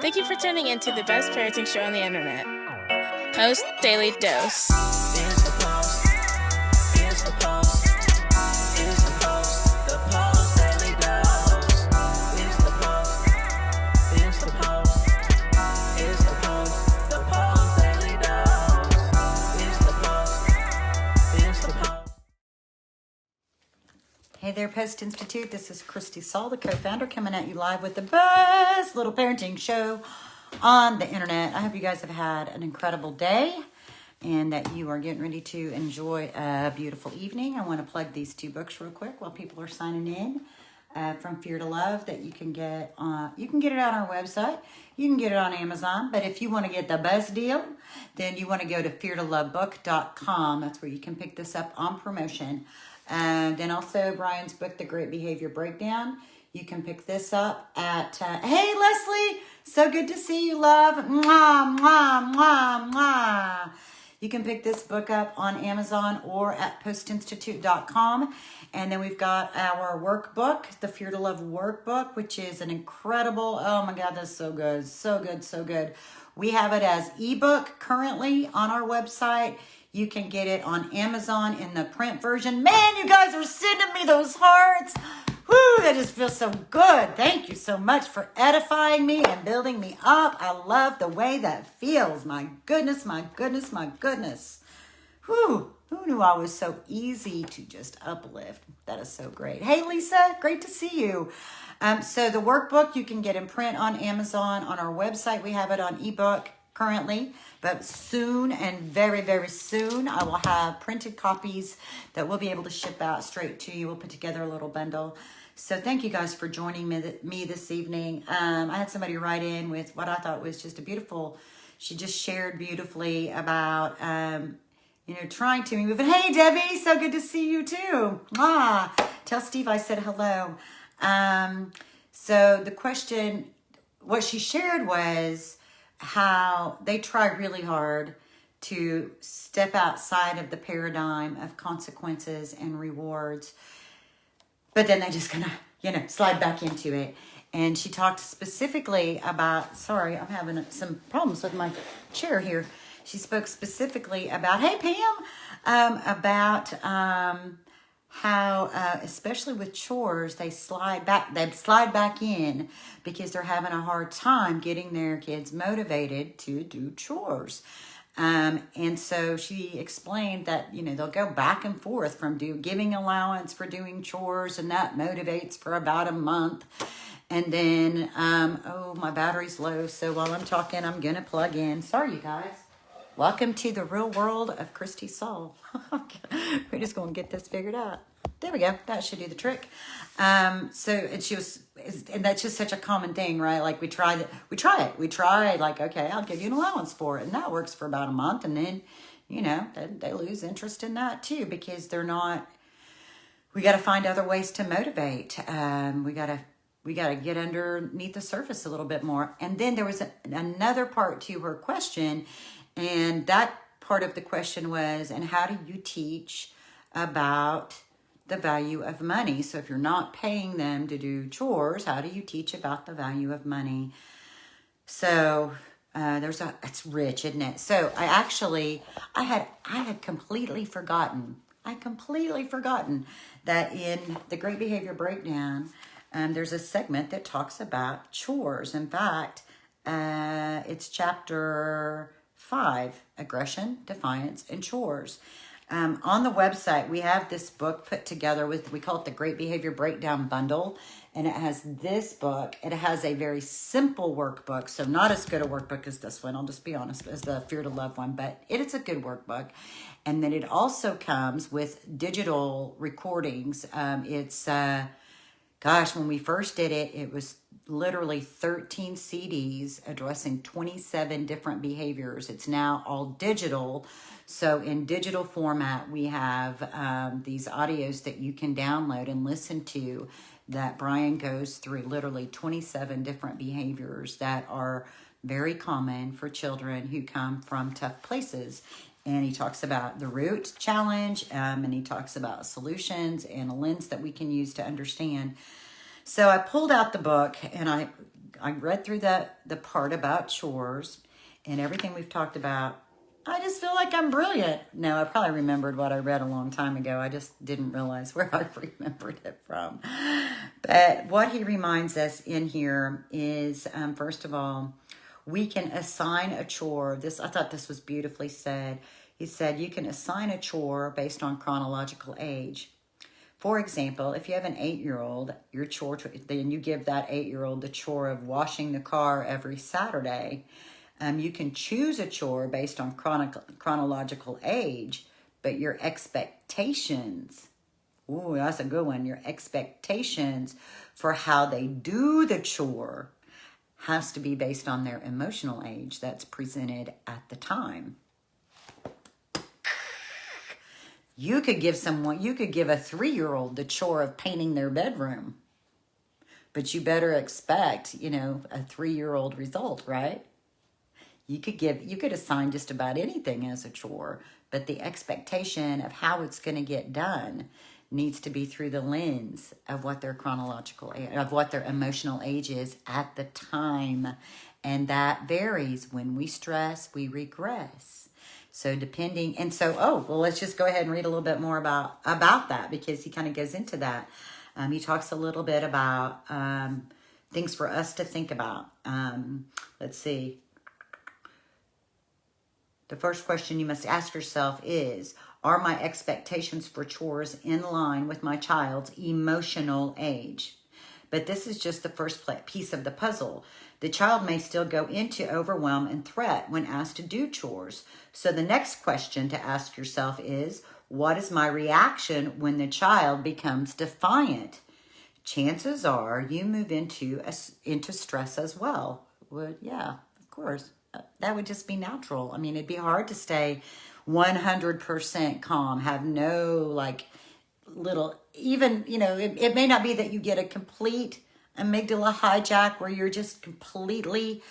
Thank you for tuning in to the best parenting show on the internet, Post Daily Dose. It's the Post. It's the Post. It's the Post. The Post Daily Dose. It's the Post. It's the Post. It's the Post. The Post Daily Dose. It's the Post. It's the Post. Hey there, Post+Institute. This is Kristi, Saul, the co-founder, coming at you live with the best little parenting show on the internet. I hope you guys have had an incredible day and that you are getting ready to enjoy a beautiful evening. I want to plug these two books real quick while people are signing in. From Fear to Love, that you can get it on our website. You can get it on Amazon, but if you want to get the best deal, then you want to go to feartolovebook.com. That's where you can pick this up on promotion. And then also Brian's book, The Great Behavior Breakdown. You can pick this up at, hey, Leslie, so good to see you, love. Mwah, mwah, mwah, mwah. You can pick this book up on Amazon or at postinstitute.com. And then we've got our workbook, the Fear to Love workbook, which is an incredible, oh my God, that's so good, so good, so good. We have it as ebook currently on our website. You can get it on Amazon in the print version. Man, you guys are sending me those hearts. Woo, that just feels so good. Thank you so much for edifying me and building me up. I love the way that feels. My goodness, my goodness, my goodness. Whew, who knew I was so easy to just uplift? That is so great. Hey, Lisa, great to see you. So the workbook you can get in print on Amazon. On our website, we have it on ebook currently, but soon and very, very soon, I will have printed copies that we'll be able to ship out straight to you. We'll put together a little bundle. So thank you guys for joining me this evening. I had somebody write in with what I thought was just a beautiful, she just shared beautifully about, trying to move. And hey, Debbie, so good to see you too. Tell Steve I said hello. So the question, what she shared was how they try really hard to step outside of the paradigm of consequences and rewards, but then they just kind of, slide back into it. And she talked specifically about, sorry, I'm having some problems with my chair here. She spoke specifically about, hey, Pam, about how, especially with chores, they slide back in because they're having a hard time getting their kids motivated to do chores. And so she explained that, they'll go back and forth from giving allowance for doing chores, and that motivates for about a month. And then, my battery's low, so while I'm talking, I'm going to plug in. Sorry, you guys. Welcome to the real world of Kristi, Saul. We're just going to get this figured out. There we go. That should do the trick. And that's just such a common thing, right? Like we try it. Like, okay, I'll give you an allowance for it. And that works for about a month. And then, they lose interest in that too, because we got to find other ways to motivate. We got to get underneath the surface a little bit more. And then there was another part to her question. And that part of the question was, and how do you teach about the value of money? So if you're not paying them to do chores, how do you teach about the value of money? So it's rich, isn't it? So I had completely forgotten. That in the Great Behavior Breakdown, there's a segment that talks about chores. In fact, it's chapter 5, Aggression, Defiance, and Chores. On the website, we have this book put together we call it the Great Behavior Breakdown Bundle. And it has this book. It has a very simple workbook. So not as good a workbook as this one, I'll just be honest, as the Fear to Love one. But it is a good workbook. And then it also comes with digital recordings. When we first did it, it was literally 13 CDs addressing 27 different behaviors. It's now all digital. So in digital format, we have these audios that you can download and listen to, that Brian goes through literally 27 different behaviors that are very common for children who come from tough places. And he talks about the root challenge, and he talks about solutions and a lens that we can use to understand. So I pulled out the book and I I read through the part about chores and everything we've talked about. I just feel like I'm brilliant. No, I probably remembered what I read a long time ago. I just didn't realize where I remembered it from. But what he reminds us in here is, first of all, we can assign a chore. I thought this was beautifully said. He said you can assign a chore based on chronological age. For example, if you have an 8-year-old, your chore, then you give that 8-year-old the chore of washing the car every Saturday. You can choose a chore based on chronological age, but your expectations, ooh, that's a good one. Your expectations for how they do the chore has to be based on their emotional age that's presented at the time. You could give a 3-year-old the chore of painting their bedroom, but you better expect, a 3-year-old result, right? You could assign just about anything as a chore, but the expectation of how it's going to get done needs to be through the lens of what their emotional age is at the time. And that varies. When we stress, we regress. So let's just go ahead and read a little bit more about that, because he kind of goes into that. He talks a little bit about things for us to think about. Let's see. The first question you must ask yourself is, are my expectations for chores in line with my child's emotional age? But this is just the first piece of the puzzle. The child may still go into overwhelm and threat when asked to do chores. So the next question to ask yourself is, what is my reaction when the child becomes defiant? Chances are you move into stress as well. Well, yeah, of course. That would just be natural. I mean, it'd be hard to stay 100% calm, have no it may not be that you get a complete amygdala hijack where you're just completely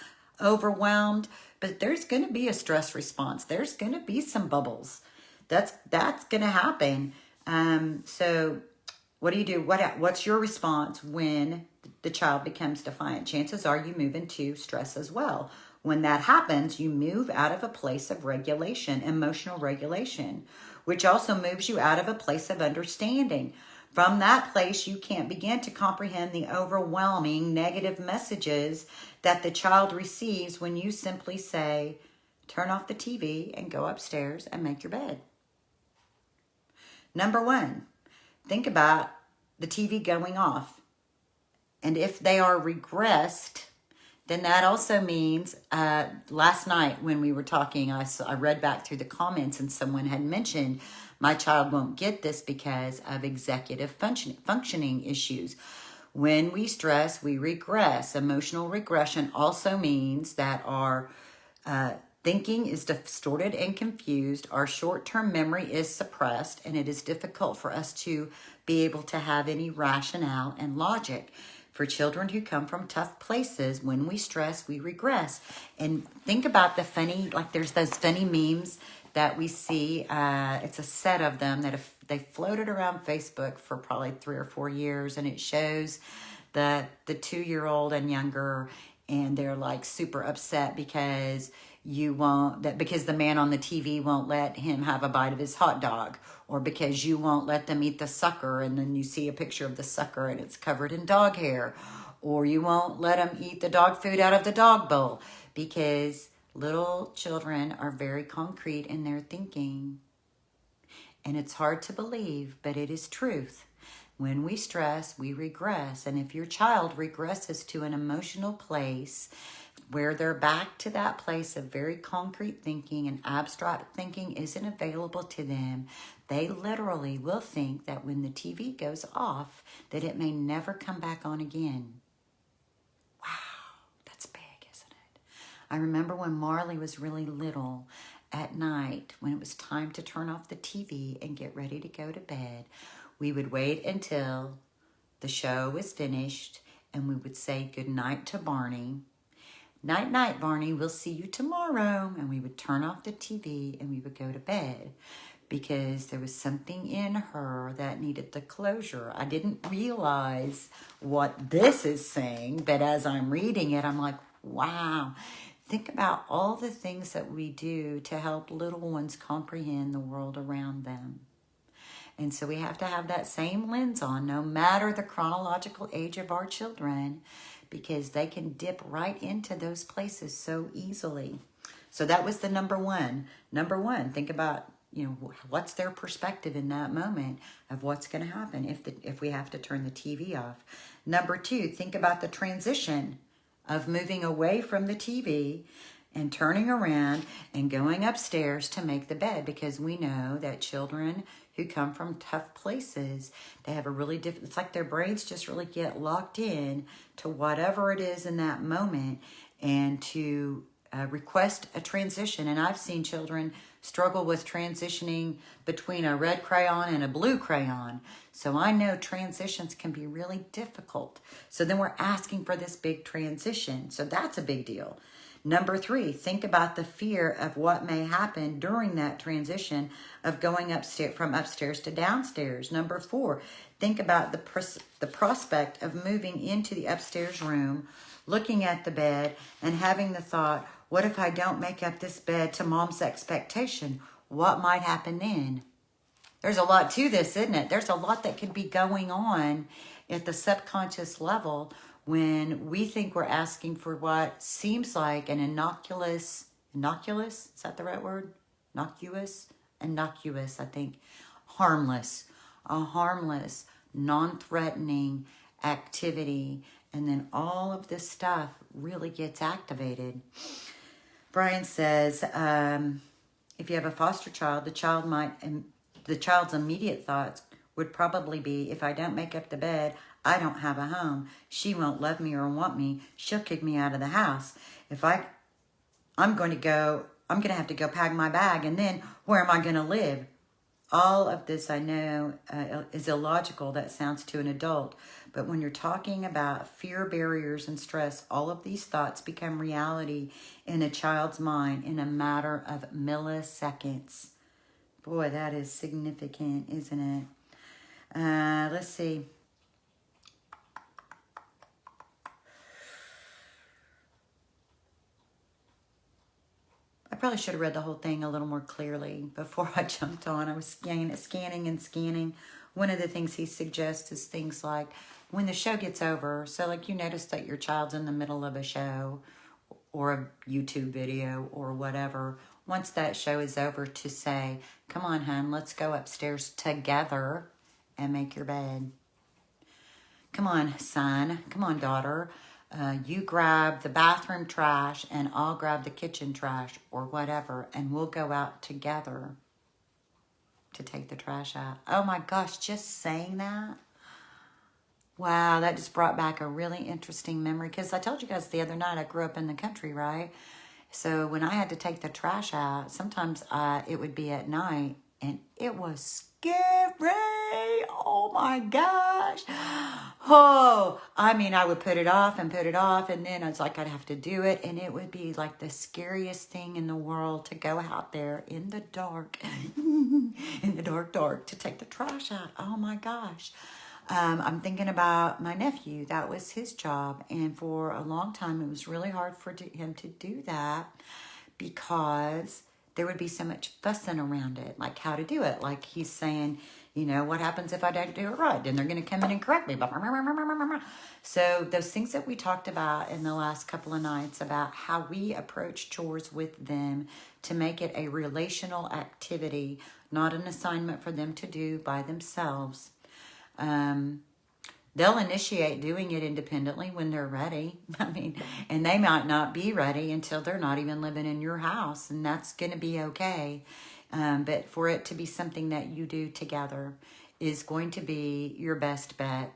overwhelmed, but there's going to be a stress response. There's going to be some bubbles. That's going to happen. So what do you do? What's your response when the child becomes defiant? Chances are you move into stress as well. When that happens, you move out of a place of regulation, emotional regulation, which also moves you out of a place of understanding. From that place, you can't begin to comprehend the overwhelming negative messages that the child receives when you simply say, turn off the TV and go upstairs and make your bed. Number 1, think about the TV going off. And if they are regressed, then that also means, last night when we were talking, I read back through the comments and someone had mentioned, my child won't get this because of executive functioning issues. When we stress, we regress. Emotional regression also means that our thinking is distorted and confused. Our short-term memory is suppressed, and it is difficult for us to be able to have any rationale and logic. For children who come from tough places, when we stress, we regress. And think about there's those funny memes that we see. It's a set of them that they floated around Facebook for probably 3 or 4 years, and it shows the 2-year-old and younger, and they're like super upset because because the man on the TV won't let him have a bite of his hot dog, or because you won't let them eat the sucker, and then you see a picture of the sucker and it's covered in dog hair, or you won't let them eat the dog food out of the dog bowl, because little children are very concrete in their thinking. And it's hard to believe, but it is truth. When we stress, we regress. And if your child regresses to an emotional place where they're back to that place of very concrete thinking and abstract thinking isn't available to them, they literally will think that when the TV goes off, that it may never come back on again. Wow, that's big, isn't it? I remember when Marley was really little, at night, when it was time to turn off the TV and get ready to go to bed, we would wait until the show was finished and we would say goodnight to Barney. Night, night, Barney, we'll see you tomorrow. And we would turn off the TV and we would go to bed. because there was something in her that needed the closure. I didn't realize what this is saying, but as I'm reading it, I'm like, wow. Think about all the things that we do to help little ones comprehend the world around them. And so we have to have that same lens on, no matter the chronological age of our children, because they can dip right into those places so easily. So that was the number one. Number one, think about, what's their perspective in that moment of what's going to happen if we have to turn the TV off. Number two, think about the transition of moving away from the TV and turning around and going upstairs to make the bed, because we know that children who come from tough places, they have a really different, it's like their brains just really get locked in to whatever it is in that moment, and to request a transition. And I've seen children struggle with transitioning between a red crayon and a blue crayon. So I know transitions can be really difficult. So then we're asking for this big transition. So that's a big deal. Number three, think about the fear of what may happen during that transition of going upstairs, from upstairs to downstairs. Number four, think about the prospect of moving into the upstairs room, looking at the bed and having the thought, what if I don't make up this bed to mom's expectation? What might happen then? There's a lot to this, isn't it? There's a lot that could be going on at the subconscious level when we think we're asking for what seems like an innocuous, is that the right word? Innocuous, I think. A harmless, non-threatening activity. And then all of this stuff really gets activated. Brian says, if you have a foster child, the child's immediate thoughts would probably be, if I don't make up the bed, I don't have a home. She won't love me or want me. She'll kick me out of the house. I'm going to have to go pack my bag, and then where am I going to live? All of this, I know, is illogical. That sounds to an adult. But when you're talking about fear barriers and stress, all of these thoughts become reality in a child's mind in a matter of milliseconds. Boy, that is significant, isn't it? Let's see. I probably should have read the whole thing a little more clearly before I jumped on. I was scanning. One of the things he suggests is things like, when the show gets over, so like you notice that your child's in the middle of a show or a YouTube video or whatever, once that show is over, to say, come on, hon, let's go upstairs together and make your bed. Come on, son. Come on, daughter. You grab the bathroom trash and I'll grab the kitchen trash or whatever, and we'll go out together to take the trash out. Oh my gosh, just saying that. Wow, that just brought back a really interesting memory, because I told you guys the other night I grew up in the country, right? So when I had to take the trash out, sometimes it would be at night, and it was scary. Oh my gosh. Oh, I mean, I would put it off, and then it's like I'd have to do it, and it would be like the scariest thing in the world to go out there in the dark, in the dark, to take the trash out. Oh my gosh. I'm thinking about my nephew. That was his job, and for a long time it was really hard for him to do that, because there would be so much fussing around it, like how to do it. Like he's saying, what happens if I don't do it right? Then they're going to come in and correct me. So those things that we talked about in the last couple of nights about how we approach chores with them to make it a relational activity, not an assignment for them to do by themselves. They'll initiate doing it independently when they're ready. And they might not be ready until they're not even living in your house, and that's going to be okay. But for it to be something that you do together is going to be your best bet.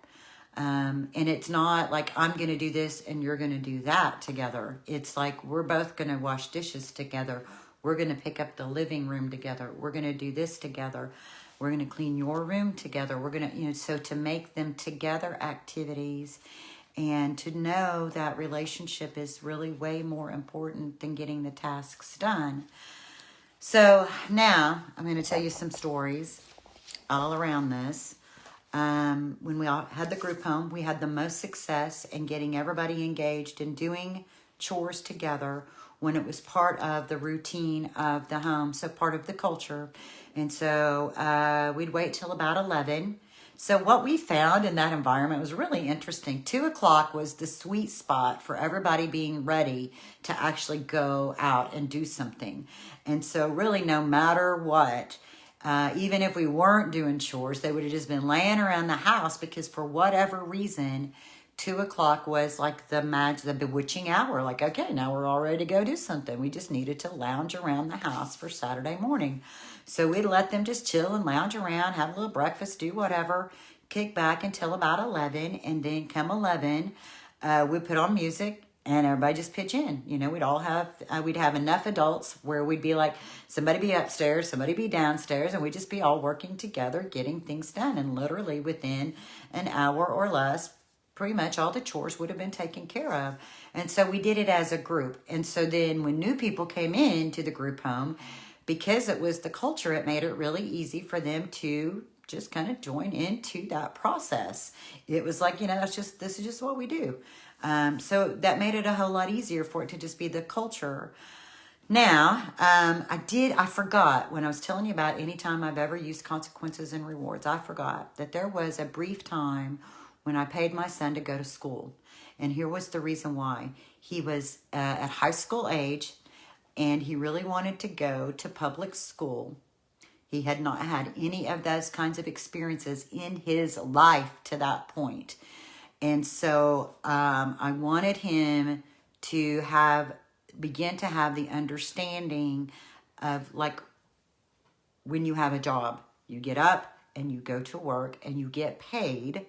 And it's not like I'm going to do this and you're going to do that together. It's like we're both going to wash dishes together. We're going to pick up the living room together. We're going to do this together. We're going to clean your room together. We're going to, so to make them together activities, and to know that relationship is really way more important than getting the tasks done. So now I'm going to tell you some stories all around this. When we all had the group home, we had the most success in getting everybody engaged in doing chores together when it was part of the routine of the home, so part of the culture. And so we'd wait till about 11. So what we found in that environment was really interesting. 2 o'clock was the sweet spot for everybody being ready to actually go out and do something. And so really no matter what, even if we weren't doing chores, they would have just been laying around the house because for whatever reason, 2 o'clock was like the bewitching hour. Like, okay, now we're all ready to go do something. We just needed to lounge around the house for Saturday morning. So we'd let them just chill and lounge around, have a little breakfast, do whatever, kick back until about 11. And then come 11, we'd put on music. And everybody just pitch in. You know, we'd have enough adults where we'd be like, somebody be upstairs, somebody be downstairs, and we'd just be all working together, getting things done. And literally within an hour or less, pretty much all the chores would have been taken care of. And so we did it as a group. And so then when new people came into the group home, because it was the culture, it made it really easy for them to just kind of join into that process. It was like, you know, this is just what we do. So that made it a whole lot easier for it to just be the culture. Now, I forgot when I was telling you about any time I've ever used consequences and rewards, I forgot that there was a brief time when I paid my son to go to school. And here was the reason why. He was at high school age and he really wanted to go to public school. He had not had any of those kinds of experiences in his life to that point. And so I wanted him to begin to have the understanding of, like, when you have a job, you get up and you go to work and you get paid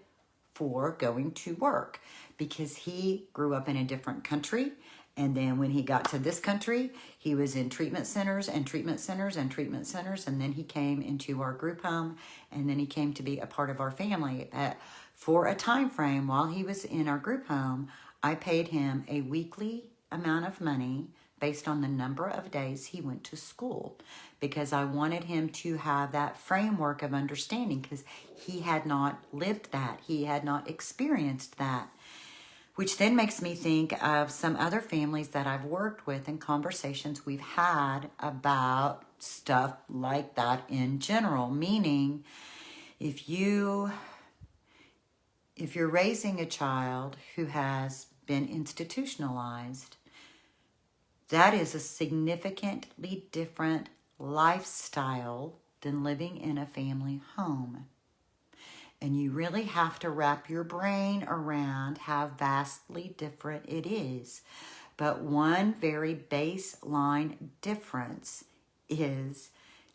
for going to work, because he grew up in a different country. And then when he got to this country, he was in treatment centers and treatment centers and treatment centers. And then he came into our group home, and then he came to be a part of our family. For a time frame while he was in our group home, I paid him a weekly amount of money based on the number of days he went to school, because I wanted him to have that framework of understanding, because he had not lived that. He had not experienced that, which then makes me think of some other families that I've worked with and conversations we've had about stuff like that in general, meaning if you're raising a child who has been institutionalized, that is a significantly different lifestyle than living in a family home. And you really have to wrap your brain around how vastly different it is. But one very baseline difference is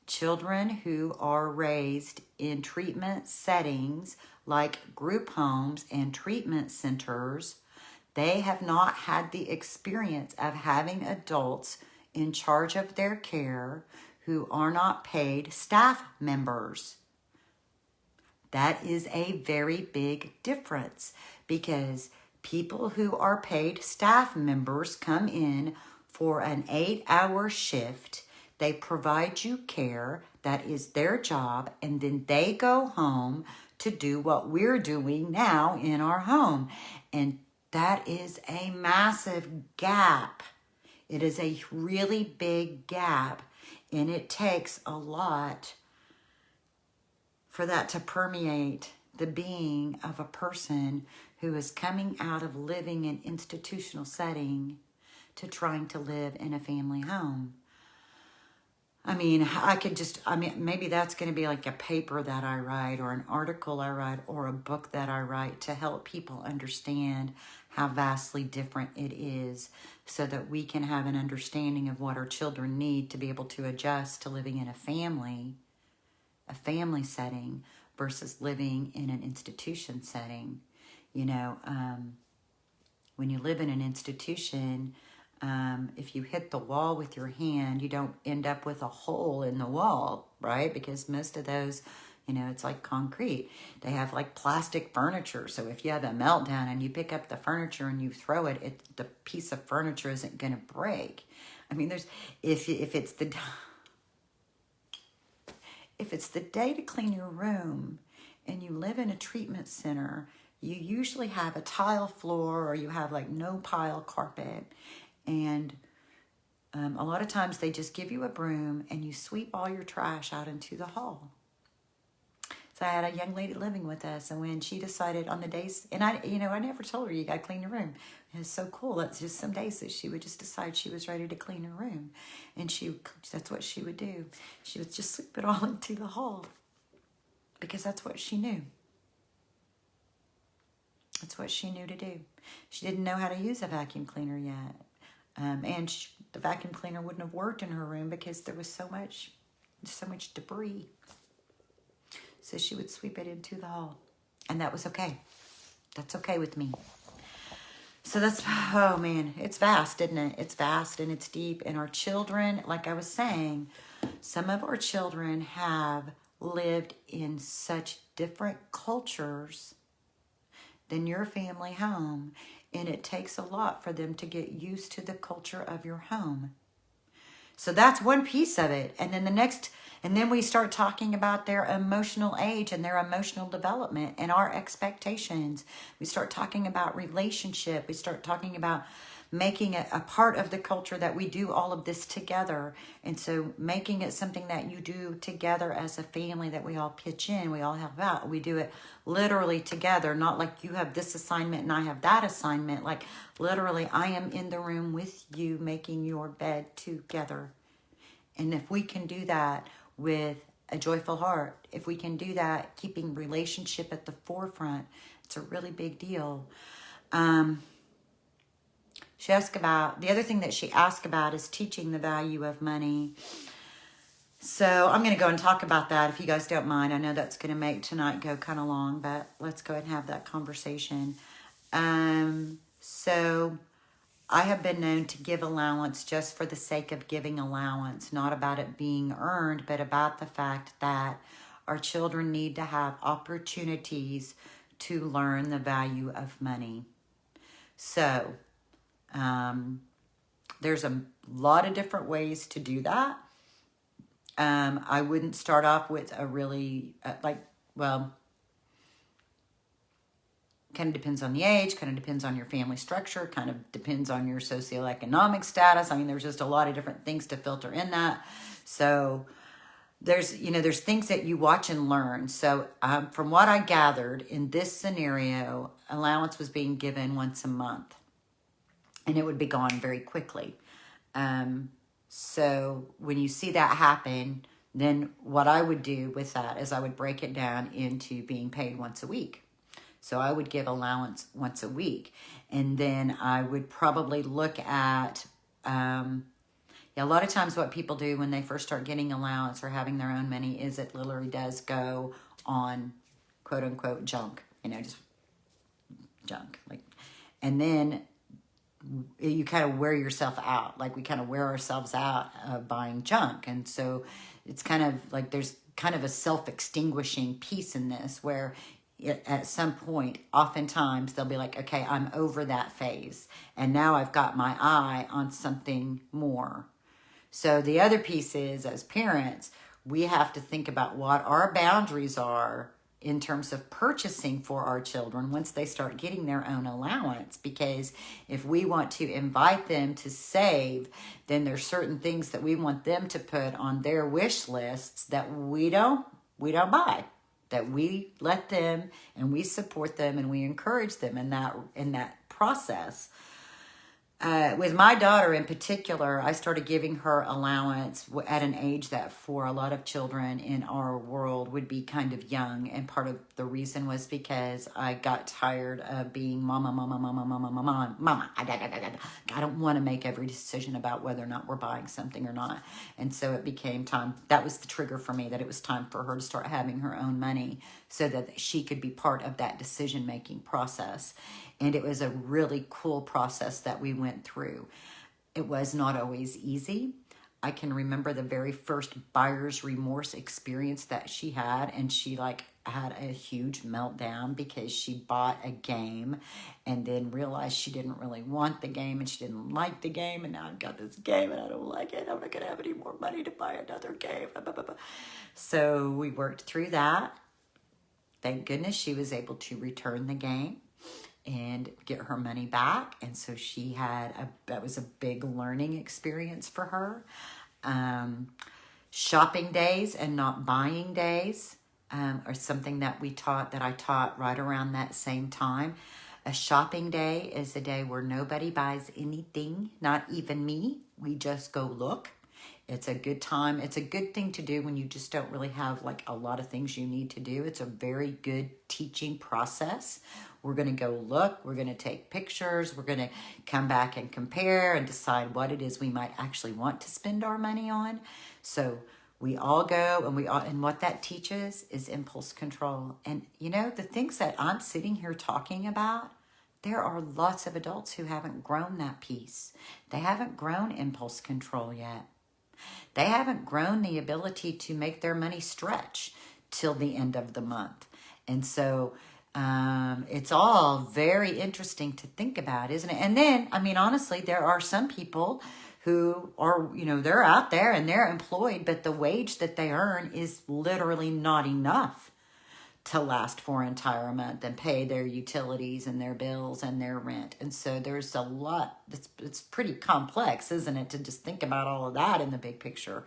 children who are raised in treatment settings like group homes and treatment centers, they have not had the experience of having adults in charge of their care who are not paid staff members. That is a very big difference, because people who are paid staff members come in for an 8-hour shift. They provide you care. That is their job. And then they go home to do what we're doing now in our home. And that is a massive gap. It is a really big gap. And it takes a lot for that to permeate the being of a person who is coming out of living in institutional setting to trying to live in a family home. I mean, maybe that's going to be like a paper that I write, or an article I write, or a book that I write to help people understand how vastly different it is, so that we can have an understanding of what our children need to be able to adjust to living in a family setting versus living in an institution setting. You know, when you live in an institution, if you hit the wall with your hand, you don't end up with a hole in the wall, right? Because most of those, you know, it's like concrete. They have like plastic furniture. So if you have a meltdown and you pick up the furniture and you throw it, the piece of furniture isn't going to break. I mean, if it's the if it's the day to clean your room and you live in a treatment center, you usually have a tile floor or you have like no pile carpet. And a lot of times they just give you a broom and you sweep all your trash out into the hall. So I had a young lady living with us, and when she decided on the days, and I never told her you got to clean your room. It was so cool. That's just some days that she would just decide she was ready to clean her room, and that's what she would do. She would just sweep it all into the hall because that's what she knew. That's what she knew to do. She didn't know how to use a vacuum cleaner yet. The vacuum cleaner wouldn't have worked in her room because there was so much debris. So she would sweep it into the hall. And that was okay. That's okay with me. So oh man, it's vast, isn't it? It's vast and it's deep. And our children, like I was saying, some of our children have lived in such different cultures than your family home. And it takes a lot for them to get used to the culture of your home. So that's one piece of it. And then we start talking about their emotional age and their emotional development and our expectations. We start talking about relationship. We start talking about making it a part of the culture that we do all of this together. And so making it something that you do together as a family, that we all pitch in, we all help out. We do it literally together, not like you have this assignment and I have that assignment. Like literally, I am in the room with you making your bed together. And if we can do that with a joyful heart, if we can do that, keeping relationship at the forefront, it's a really big deal. She asked about, the other thing that she asked about is teaching the value of money. So I'm going to go and talk about that if you guys don't mind. I know that's going to make tonight go kind of long, but let's go ahead and have that conversation. So I have been known to give allowance just for the sake of giving allowance, not about it being earned, but about the fact that our children need to have opportunities to learn the value of money. So there's a lot of different ways to do that. I wouldn't start off with a really, kind of depends on the age, kind of depends on your family structure, kind of depends on your socioeconomic status. I mean, there's just a lot of different things to filter in that. So there's things that you watch and learn. So from what I gathered in this scenario, allowance was being given once a month and it would be gone very quickly. So when you see that happen, then what I would do with that is I would break it down into being paid once a week. So I would give allowance once a week. And then I would probably look at, a lot of times what people do when they first start getting allowance or having their own money is it literally does go on quote unquote junk, just junk. And then you kind of wear yourself out. Like we kind of wear ourselves out buying junk. And so it's kind of like there's kind of a self-extinguishing piece in this where at some point, oftentimes they'll be like, okay, I'm over that phase. And now I've got my eye on something more. So the other piece is, as parents, we have to think about what our boundaries are in terms of purchasing for our children once they start getting their own allowance. Because if we want to invite them to save, then there's certain things that we want them to put on their wish lists that we don't buy. That we let them and we support them and we encourage them in that process. With my daughter in particular, I started giving her allowance at an age that for a lot of children in our world would be kind of young. And part of the reason was because I got tired of being mama. I don't want to make every decision about whether or not we're buying something or not. And so it became time. That was the trigger for me, that it was time for her to start having her own money so that she could be part of that decision-making process. And it was a really cool process that we went through. It was not always easy. I can remember the very first buyer's remorse experience that she had, and she had a huge meltdown because she bought a game and then realized she didn't really want the game and she didn't like the game, and now I've got this game and I don't like it. I'm not going to have any more money to buy another game. So we worked through that. Thank goodness she was able to return the game and get her money back. And so that was a big learning experience for her. Shopping days and not buying days are something that I taught right around that same time. A shopping day is a day where nobody buys anything, not even me. We just go look. It's a good time. It's a good thing to do when you just don't really have like a lot of things you need to do. It's a very good teaching process. We're going to go look. We're going to take pictures. We're going to come back and compare and decide what it is we might actually want to spend our money on. So we all go, and what that teaches is impulse control. And the things that I'm sitting here talking about, there are lots of adults who haven't grown that piece. They haven't grown impulse control yet. They haven't grown the ability to make their money stretch till the end of the month. And so it's all very interesting to think about, isn't it? And then, honestly, there are some people who are, they're out there and they're employed, but the wage that they earn is literally not enough to last for an entire month and pay their utilities and their bills and their rent. And so there's a lot, it's pretty complex, isn't it, to just think about all of that in the big picture.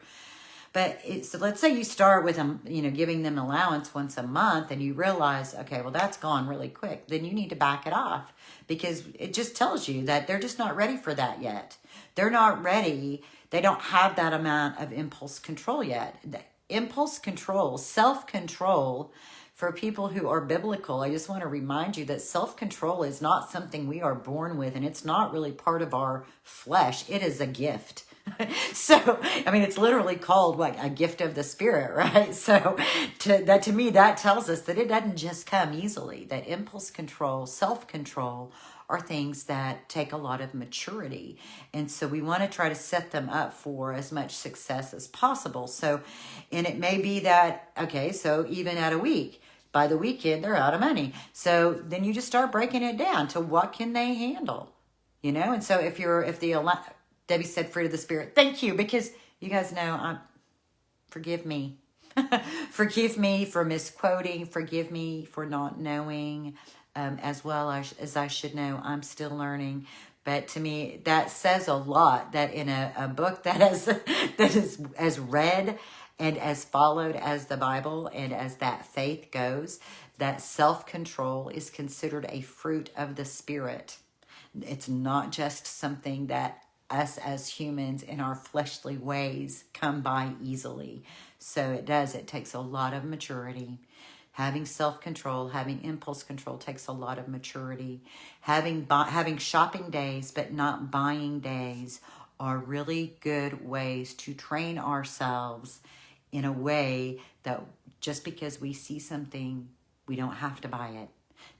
But so let's say you start with them, giving them allowance once a month, and you realize, okay, well, that's gone really quick. Then you need to back it off, because it just tells you that they're just not ready for that yet. They're not ready. They don't have that amount of impulse control yet. The impulse control, self-control, for people who are biblical, I just want to remind you that self-control is not something we are born with, and it's not really part of our flesh. It is a gift. So, it's literally called a gift of the Spirit, right? So to me, that tells us that it doesn't just come easily, that impulse control, self-control are things that take a lot of maturity. And so we want to try to set them up for as much success as possible. So, and it may be that, okay, so even at a week, by the weekend, they're out of money. So then you just start breaking it down to what can they handle, And so Debbie said, fruit of the Spirit. Thank you, because you guys know, forgive me. Forgive me for misquoting. Forgive me for not knowing as well as I should know. I'm still learning. But to me, that says a lot, that in a book that is as read and as followed as the Bible and as that faith goes, that self-control is considered a fruit of the Spirit. It's not just something that us as humans in our fleshly ways come by easily. So it takes a lot of maturity. Having self-control, having impulse control takes a lot of maturity. Having shopping days but not buying days are really good ways to train ourselves in a way that just because we see something, we don't have to buy it.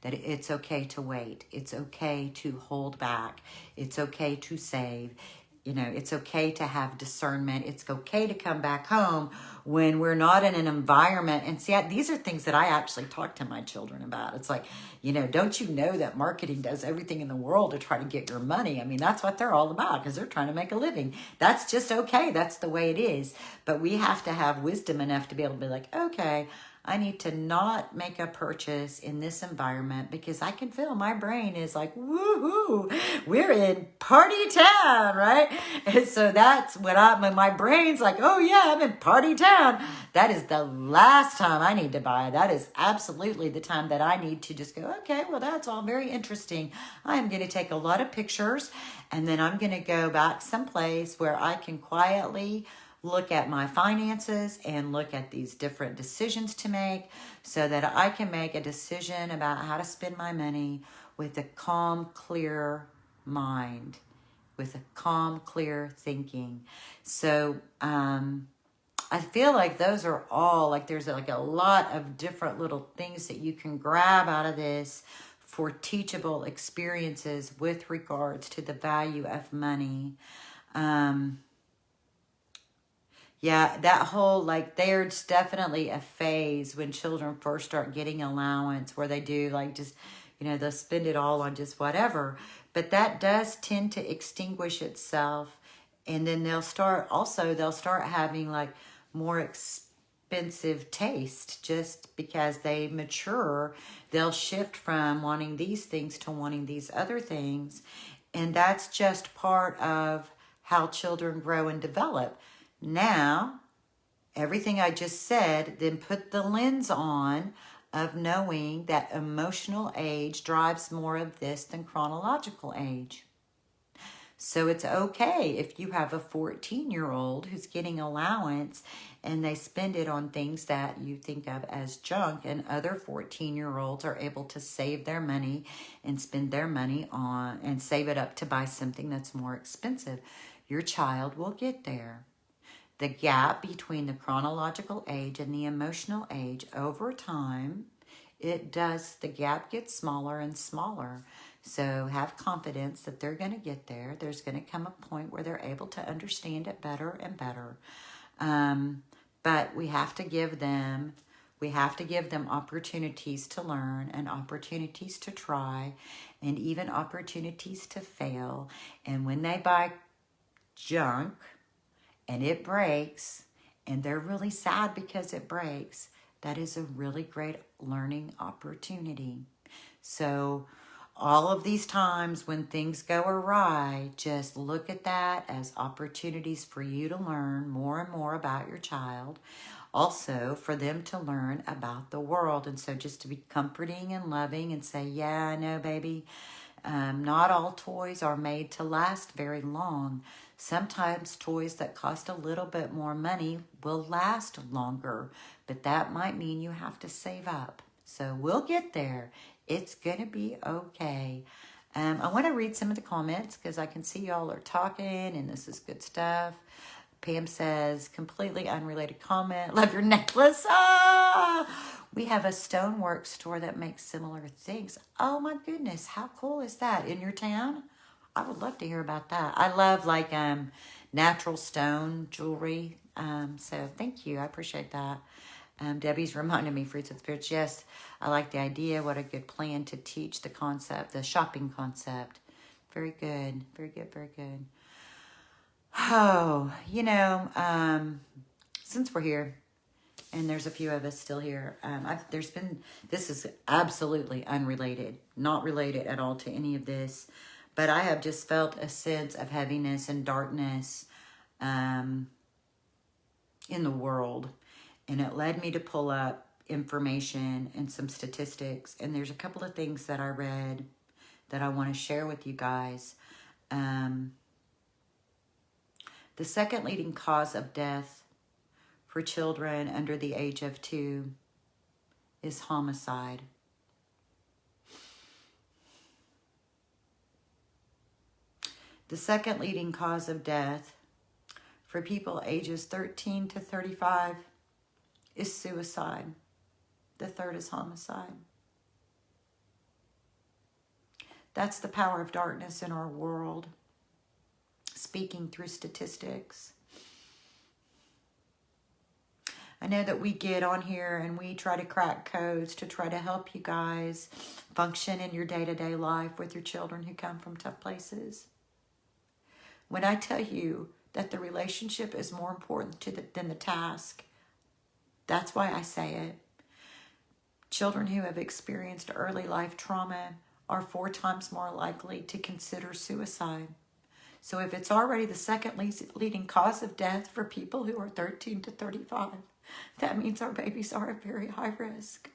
That it's okay to wait. It's okay to hold back. It's okay to save. It's okay to have discernment. It's okay to come back home when we're not in an environment. And see, these are things that I actually talk to my children about. It's like, don't you know that marketing does everything in the world to try to get your money? That's what they're all about, because they're trying to make a living. That's just okay. That's the way it is. But we have to have wisdom enough to be able to be like, okay, I need to not make a purchase in this environment, because I can feel my brain is like, woohoo, we're in party town, right? And so that's when my brain's like, oh yeah, I'm in party town. That is the last time I need to buy. That is absolutely the time that I need to just go, okay, well, that's all very interesting. I am going to take a lot of pictures, and then I'm going to go back someplace where I can quietly look at my finances and look at these different decisions to make, so that I can make a decision about how to spend my money with a calm, clear mind, with a calm, clear thinking. So I feel like those are all, there's a lot of different little things that you can grab out of this for teachable experiences with regards to the value of money. Yeah, that whole, like, there's definitely a phase when children first start getting allowance where they do, like, just, they'll spend it all on just whatever. But that does tend to extinguish itself. And then they'll start having, like, more expensive taste just because they mature. They'll shift from wanting these things to wanting these other things. And that's just part of how children grow and develop. Now, everything I just said, then put the lens on of knowing that emotional age drives more of this than chronological age. So it's okay if you have a 14-year-old who's getting allowance and they spend it on things that you think of as junk, and other 14-year-olds are able to save their money and spend their money on and save it up to buy something that's more expensive. Your child will get there. The gap between the chronological age and the emotional age over time, the gap gets smaller and smaller. So have confidence that they're going to get there. There's going to come a point where they're able to understand it better and better. But we have to give them opportunities to learn and opportunities to try and even opportunities to fail. And when they buy junk and it breaks and they're really sad because it breaks, that is a really great learning opportunity. So all of these times when things go awry, just look at that as opportunities for you to learn more and more about your child. Also, for them to learn about the world. And so just to be comforting and loving and say, yeah, I know, baby, not all toys are made to last very long. Sometimes toys that cost a little bit more money will last longer, but that might mean you have to save up. So we'll get there. It's going to be okay. I want to read some of the comments because I can see y'all are talking and this is good stuff. Pam says, completely unrelated comment. Love your necklace. Ah! We have a stonework store that makes similar things. Oh my goodness. How cool is that? In your town? I would love to hear about that. I love like natural stone jewelry. So thank you. I appreciate that. Debbie's reminding me, Fruits of the Spirits. Yes, I like the idea. What a good plan to teach the concept, the shopping concept. Very good. Very good. Very good. Oh, since we're here, and there's a few of us still here, this is absolutely unrelated, not related at all to any of this, but I have just felt a sense of heaviness and darkness in the world. And it led me to pull up information and some statistics. And there's a couple of things that I read that I want to share with you guys. The second leading cause of death for children under the age of 2 is homicide. The second leading cause of death for people ages 13 to 35 is suicide. The third is homicide. That's the power of darkness in our world, speaking through statistics. I know that we get on here and we try to crack codes to try to help you guys function in your day-to-day life with your children who come from tough places. When I tell you that the relationship is more important than the task, that's why I say it. Children who have experienced early life trauma are 4 times more likely to consider suicide. So if it's already the second leading cause of death for people who are 13 to 35, that means our babies are at very high risk.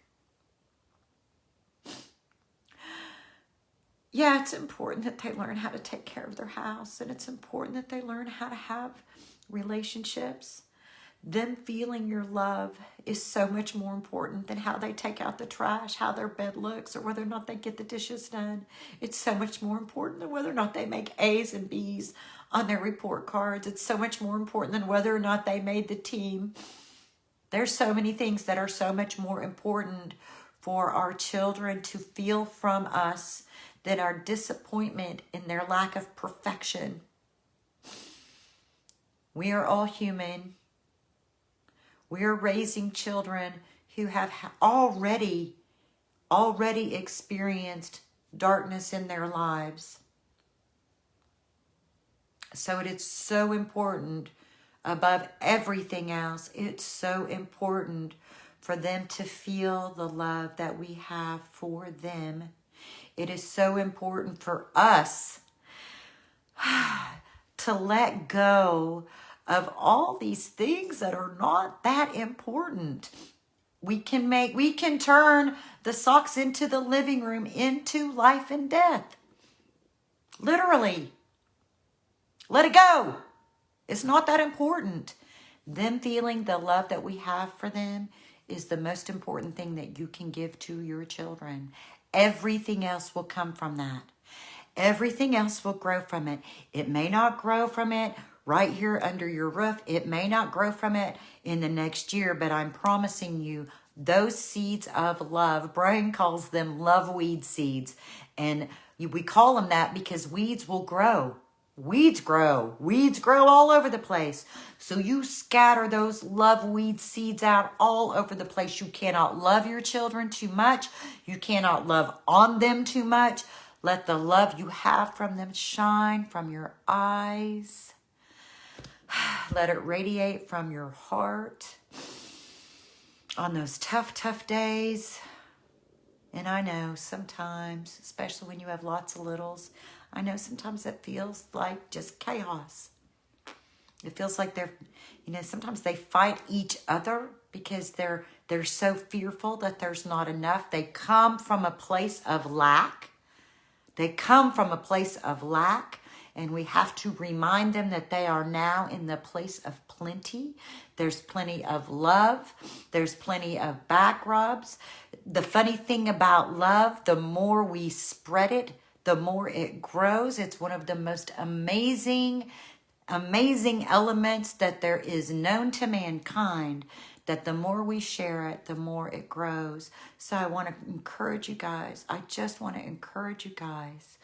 Yeah, it's important that they learn how to take care of their house, and it's important that they learn how to have relationships. Them feeling your love is so much more important than how they take out the trash, how their bed looks, or whether or not they get the dishes done. It's so much more important than whether or not they make A's and B's on their report cards. It's so much more important than whether or not they made the team. There's so many things that are so much more important for our children to feel from us than our disappointment in their lack of perfection. We are all human. We are raising children who have already experienced darkness in their lives. So it is so important, above everything else, it's so important for them to feel the love that we have for them. It is so important for us to let go of all these things that are not that important. We can turn the socks into the living room into life and death. Literally. Let it go. It's not that important. Them feeling the love that we have for them is the most important thing that you can give to your children. Everything else will come from that. Everything else will grow from it. It may not grow from it right here under your roof. It may not grow from it in the next year, but I'm promising you those seeds of love, Brian calls them love weed seeds. And we call them that because weeds will grow. Weeds grow. Weeds grow all over the place. So you scatter those love weed seeds out all over the place. You cannot love your children too much. You cannot love on them too much. Let the love you have from them shine from your eyes. Let it radiate from your heart on those tough, tough days. And I know sometimes, especially when you have lots of littles, I know sometimes it feels like just chaos. It feels like sometimes they fight each other because they're so fearful that there's not enough. They come from a place of lack. And we have to remind them that they are now in the place of plenty. There's plenty of love. There's plenty of back rubs. The funny thing about love, the more we spread it, the more it grows. It's one of the most amazing elements that there is known to mankind, that the more we share it, the more it grows. So I want to encourage you guys. I just want to encourage you guys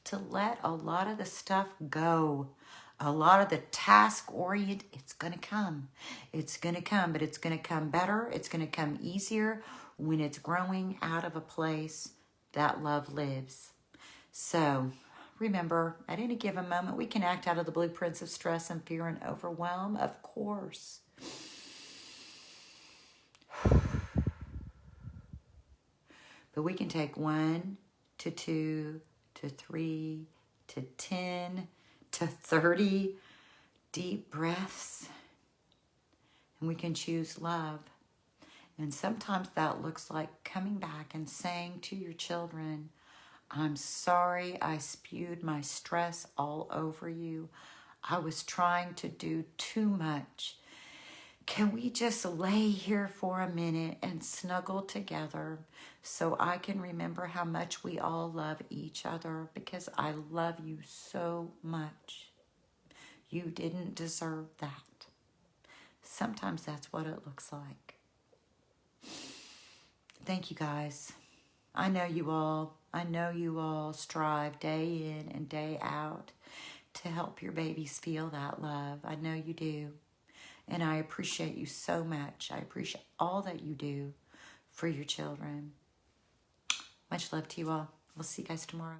to let a lot of the stuff go. A lot of the task-oriented, it's going to come. It's going to come, but it's going to come better. It's going to come easier when it's growing out of a place that love lives. So remember, at any given moment, we can act out of the blueprints of stress and fear and overwhelm, of course. But we can take 1 to 2 to 3 to 10 to 30 deep breaths. And we can choose love. And sometimes that looks like coming back and saying to your children, I'm sorry I spewed my stress all over you. I was trying to do too much. Can we just lay here for a minute and snuggle together so I can remember how much we all love each other, because I love you so much. You didn't deserve that. Sometimes that's what it looks like. Thank you guys. I know you all strive day in and day out to help your babies feel that love. I know you do. And I appreciate you so much. I appreciate all that you do for your children. Much love to you all. We'll see you guys tomorrow.